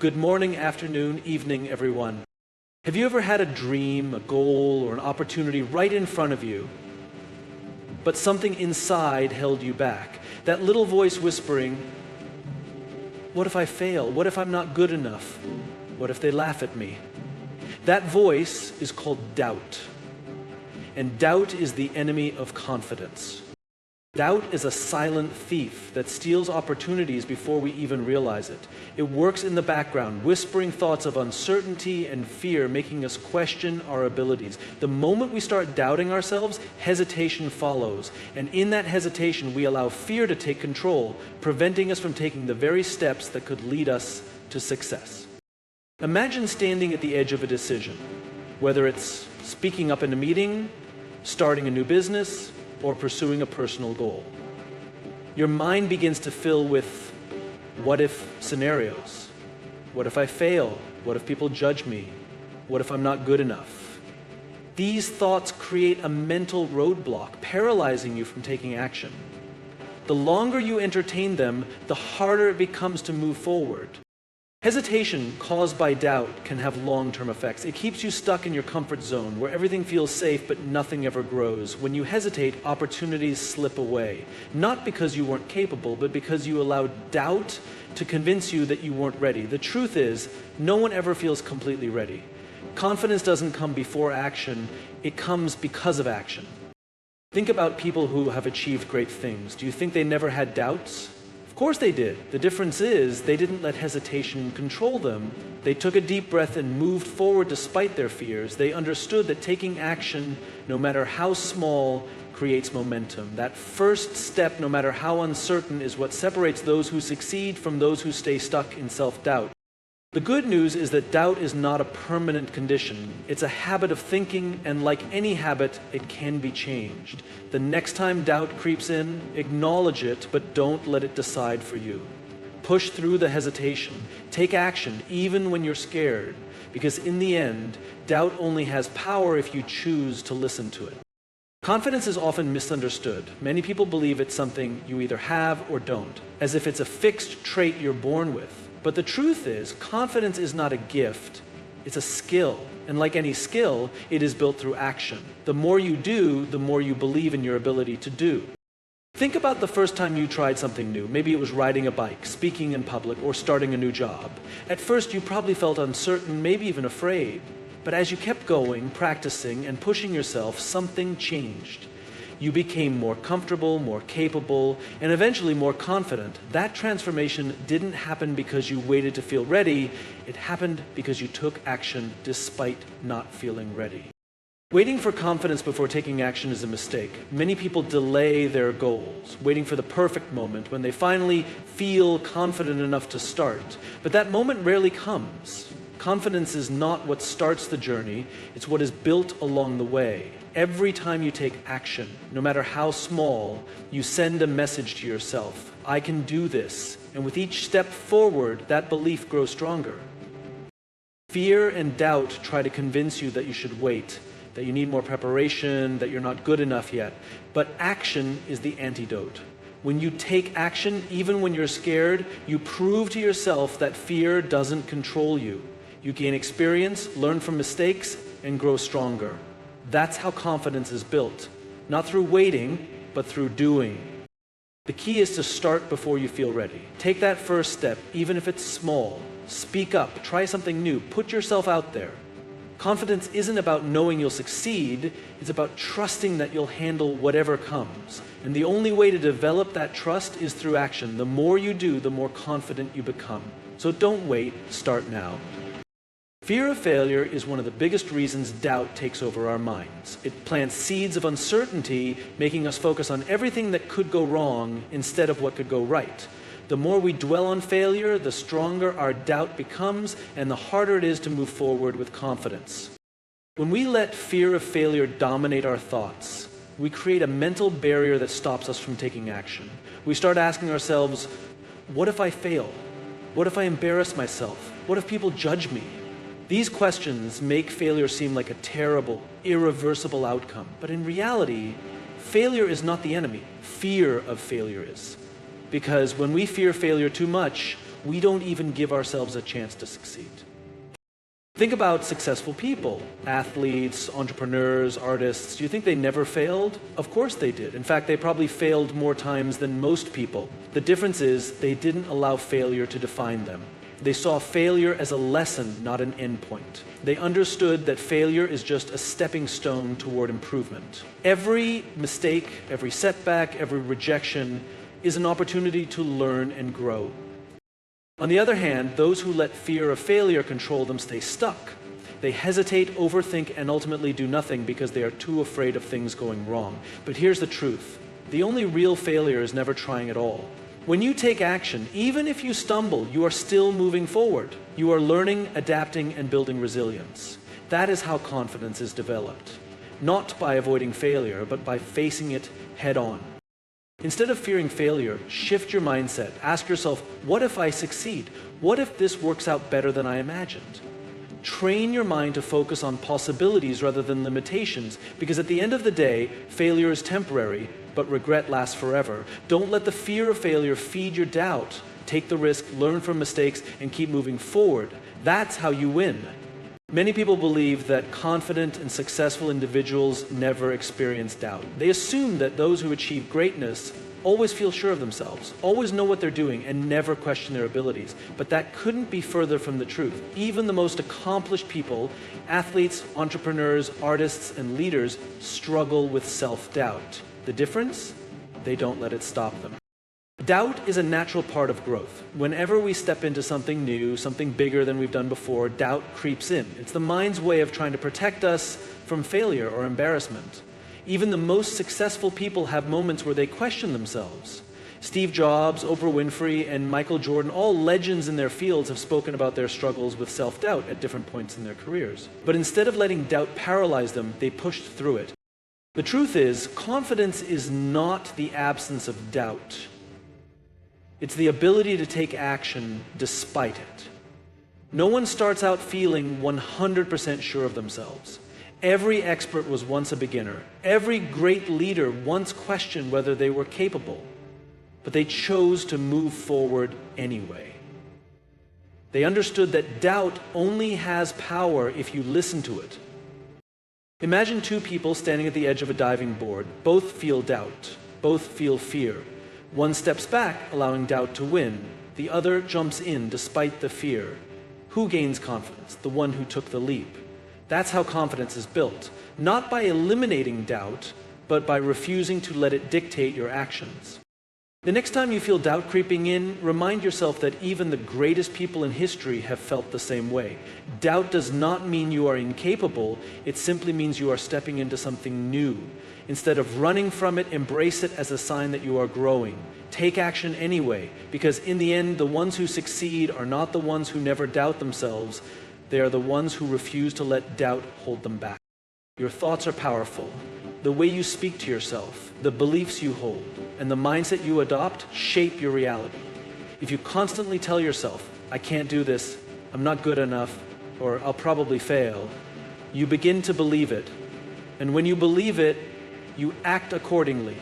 Good morning, afternoon, evening, everyone. Have you ever had a dream, a goal, or an opportunity right in front of you, but something inside held you back? That little voice whispering, what if I fail? What if I'm not good enough? What if they laugh at me? That voice is called doubt. And doubt is the enemy of confidence. Doubt is a silent thief that steals opportunities before we even realize it. It works in the background, whispering thoughts of uncertainty and fear, making us question our abilities. The moment we start doubting ourselves, hesitation follows. And in that hesitation, we allow fear to take control, preventing us from taking the very steps that could lead us to success. Imagine standing at the edge of a decision, whether it's speaking up in a meeting, starting a new business, or pursuing a personal goal. Your mind begins to fill with what if scenarios. What if I fail? What if people judge me? What if I'm not good enough? These thoughts create a mental roadblock, paralyzing you from taking action. The longer you entertain them, the harder it becomes to move forward. Hesitation caused by doubt can have long-term effects. It keeps you stuck in your comfort zone where everything feels safe but nothing ever grows. When you hesitate, opportunities slip away. Not because you weren't capable, but because you allowed doubt to convince you that you weren't ready. The truth is, no one ever feels completely ready. Confidence doesn't come before action, it comes because of action. Think about people who have achieved great things. Do you think they never had doubts? Of course they did. The difference is they didn't let hesitation control them. They took a deep breath and moved forward despite their fears. They understood that taking action, no matter how small, creates momentum. That first step, no matter how uncertain, is what separates those who succeed from those who stay stuck in self-doubt. The good news is that doubt is not a permanent condition. It's a habit of thinking, and like any habit, it can be changed. The next time doubt creeps in, acknowledge it, but don't let it decide for you. Push through the hesitation. Take action, even when you're scared, because in the end, doubt only has power if you choose to listen to it. Confidence is often misunderstood. Many people believe it's something you either have or don't, as if it's a fixed trait you're born with. But the truth is, confidence is not a gift, it's a skill. And like any skill, it is built through action. The more you do, the more you believe in your ability to do. Think about the first time you tried something new. Maybe it was riding a bike, speaking in public, or starting a new job. At first, you probably felt uncertain, maybe even afraid. But as you kept going, practicing, and pushing yourself, something changed. You became more comfortable, more capable, and eventually more confident. That transformation didn't happen because you waited to feel ready. It happened because you took action despite not feeling ready. Waiting for confidence before taking action is a mistake. Many people delay their goals, waiting for the perfect moment when they finally feel confident enough to start. But that moment rarely comes. Confidence is not what starts the journey, it's what is built along the way. Every time you take action, no matter how small, you send a message to yourself. I can do this. And with each step forward, that belief grows stronger. Fear and doubt try to convince you that you should wait, that you need more preparation, that you're not good enough yet. But action is the antidote. When you take action, even when you're scared, you prove to yourself that fear doesn't control you. You gain experience, learn from mistakes, and grow stronger. That's how confidence is built. Not through waiting, but through doing. The key is to start before you feel ready. Take that first step, even if it's small. Speak up, try something new, put yourself out there. Confidence isn't about knowing you'll succeed, it's about trusting that you'll handle whatever comes. And the only way to develop that trust is through action. The more you do, the more confident you become. So don't wait, start now. Fear of failure is one of the biggest reasons doubt takes over our minds. It plants seeds of uncertainty, making us focus on everything that could go wrong instead of what could go right. The more we dwell on failure, the stronger our doubt becomes, and the harder it is to move forward with confidence. When we let fear of failure dominate our thoughts, we create a mental barrier that stops us from taking action. We start asking ourselves, what if I fail? What if I embarrass myself? What if people judge me? These questions make failure seem like a terrible, irreversible outcome. But in reality, failure is not the enemy. Fear of failure is. Because when we fear failure too much, we don't even give ourselves a chance to succeed. Think about successful people, athletes, entrepreneurs, artists. Do you think they never failed? Of course they did. In fact, they probably failed more times than most people. The difference is they didn't allow failure to define them. They saw failure as a lesson, not an endpoint. They understood that failure is just a stepping stone toward improvement. Every mistake, every setback, every rejection is an opportunity to learn and grow. On the other hand, those who let fear of failure control them stay stuck. They hesitate, overthink, and ultimately do nothing because they are too afraid of things going wrong. But here's the truth. The only real failure is never trying at all. When you take action, even if you stumble, you are still moving forward. You are learning, adapting, and building resilience. That is how confidence is developed. Not by avoiding failure, but by facing it head on. Instead of fearing failure, shift your mindset. Ask yourself, what if I succeed? What if this works out better than I imagined? Train your mind to focus on possibilities rather than limitations, because at the end of the day, failure is temporary, but regret lasts forever. Don't let the fear of failure feed your doubt. Take the risk, learn from mistakes, and keep moving forward. That's how you win. Many people believe that confident and successful individuals never experience doubt. They assume that those who achieve greatness always feel sure of themselves, always know what they're doing, and never question their abilities. But that couldn't be further from the truth. Even the most accomplished people, athletes, entrepreneurs, artists, and leaders struggle with self-doubt. The difference? They don't let it stop them. Doubt is a natural part of growth. Whenever we step into something new, something bigger than we've done before, doubt creeps in. It's the mind's way of trying to protect us from failure or embarrassment. Even the most successful people have moments where they question themselves. Steve Jobs, Oprah Winfrey, and Michael Jordan, all legends in their fields, have spoken about their struggles with self-doubt at different points in their careers. But instead of letting doubt paralyze them, they pushed through it. The truth is, confidence is not the absence of doubt. It's the ability to take action despite it. No one starts out feeling 100% sure of themselves. Every expert was once a beginner. Every great leader once questioned whether they were capable. But they chose to move forward anyway. They understood that doubt only has power if you listen to it. Imagine two people standing at the edge of a diving board. Both feel doubt. Both feel fear. One steps back, allowing doubt to win. The other jumps in despite the fear. Who gains confidence? The one who took the leap. That's how confidence is built. Not by eliminating doubt, but by refusing to let it dictate your actions. The next time you feel doubt creeping in, remind yourself that even the greatest people in history have felt the same way. Doubt does not mean you are incapable, it simply means you are stepping into something new. Instead of running from it, embrace it as a sign that you are growing. Take action anyway, because in the end, the ones who succeed are not the ones who never doubt themselves. They are the ones who refuse to let doubt hold them back. Your thoughts are powerful. The way you speak to yourself, the beliefs you hold, and the mindset you adopt shape your reality. If you constantly tell yourself, I can't do this, I'm not good enough, or I'll probably fail, you begin to believe it. And when you believe it, you act accordingly,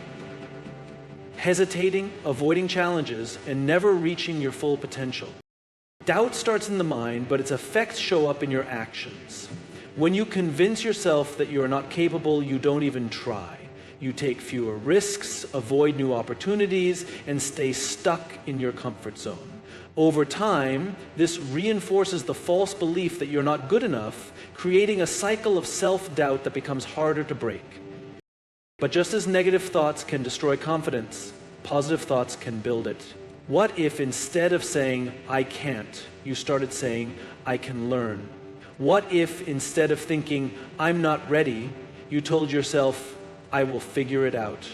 hesitating, avoiding challenges, and never reaching your full potential. Doubt starts in the mind, but its effects show up in your actions. When you convince yourself that you are not capable, you don't even try. You take fewer risks, avoid new opportunities, and stay stuck in your comfort zone. Over time, this reinforces the false belief that you're not good enough, creating a cycle of self-doubt that becomes harder to break. But just as negative thoughts can destroy confidence, positive thoughts can build it. What if instead of saying, I can't, you started saying, I can learn? What if instead of thinking, I'm not ready, you told yourself, I will figure it out?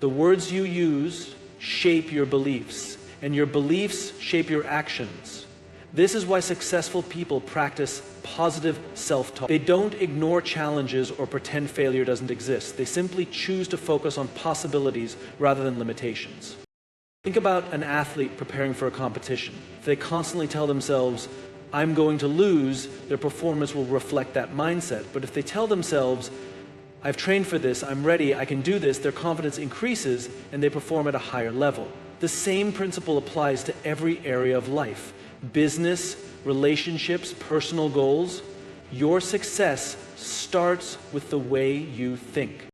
The words you use shape your beliefs, and your beliefs shape your actions. This is why successful people practice positive self-talk. They don't ignore challenges or pretend failure doesn't exist. They simply choose to focus on possibilities rather than limitations. Think about an athlete preparing for a competition. If they constantly tell themselves, I'm going to lose, their performance will reflect that mindset. But if they tell themselves, I've trained for this, I'm ready, I can do this, their confidence increases and they perform at a higher level. The same principle applies to every area of life: business, relationships, personal goals. Your success starts with the way you think.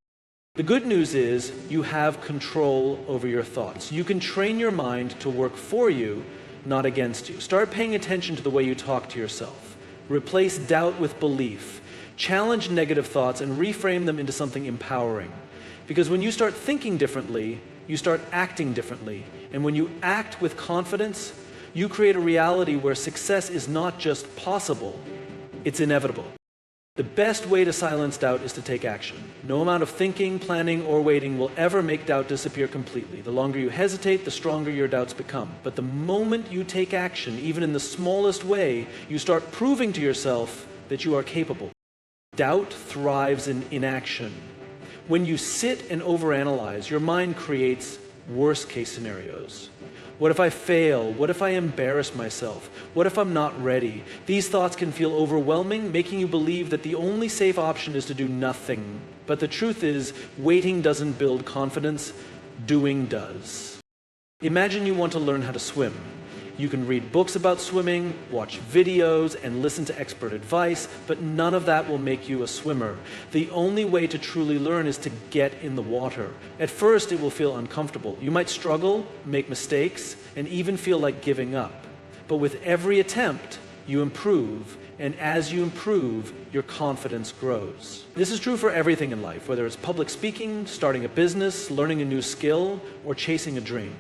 The good news is you have control over your thoughts. You can train your mind to work for you, not against you. Start paying attention to the way you talk to yourself. Replace doubt with belief. Challenge negative thoughts and reframe them into something empowering. Because when you start thinking differently, you start acting differently. And when you act with confidence, you create a reality where success is not just possible, it's inevitable. The best way to silence doubt is to take action. No amount of thinking, planning, or waiting will ever make doubt disappear completely. The longer you hesitate, the stronger your doubts become. But the moment you take action, even in the smallest way, you start proving to yourself that you are capable. Doubt thrives in inaction. When you sit and overanalyze, your mind creates worst-case scenarios. What if I fail? What if I embarrass myself? What if I'm not ready? These thoughts can feel overwhelming, making you believe that the only safe option is to do nothing. But the truth is, waiting doesn't build confidence, doing does. Imagine you want to learn how to swim. You can read books about swimming, watch videos, and listen to expert advice, but none of that will make you a swimmer. The only way to truly learn is to get in the water. At first, it will feel uncomfortable. You might struggle, make mistakes, and even feel like giving up. But with every attempt, you improve, and as you improve, your confidence grows. This is true for everything in life, whether it's public speaking, starting a business, learning a new skill, or chasing a dream.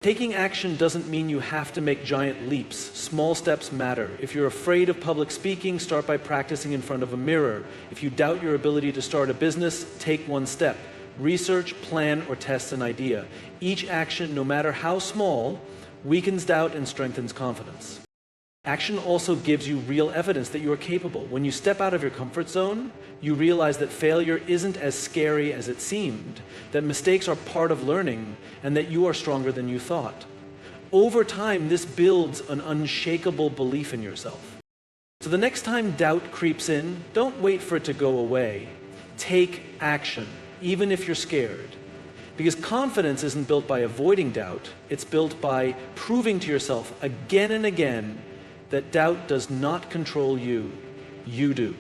Taking action doesn't mean you have to make giant leaps. Small steps matter. If you're afraid of public speaking, start by practicing in front of a mirror. If you doubt your ability to start a business, take one step. Research, plan, or test an idea. Each action, no matter how small, weakens doubt and strengthens confidence. Action also gives you real evidence that you are capable. When you step out of your comfort zone, you realize that failure isn't as scary as it seemed, that mistakes are part of learning, and that you are stronger than you thought. Over time, this builds an unshakable belief in yourself. So the next time doubt creeps in, don't wait for it to go away. Take action, even if you're scared. Because confidence isn't built by avoiding doubt, it's built by proving to yourself again and again that doubt does not control you. You do.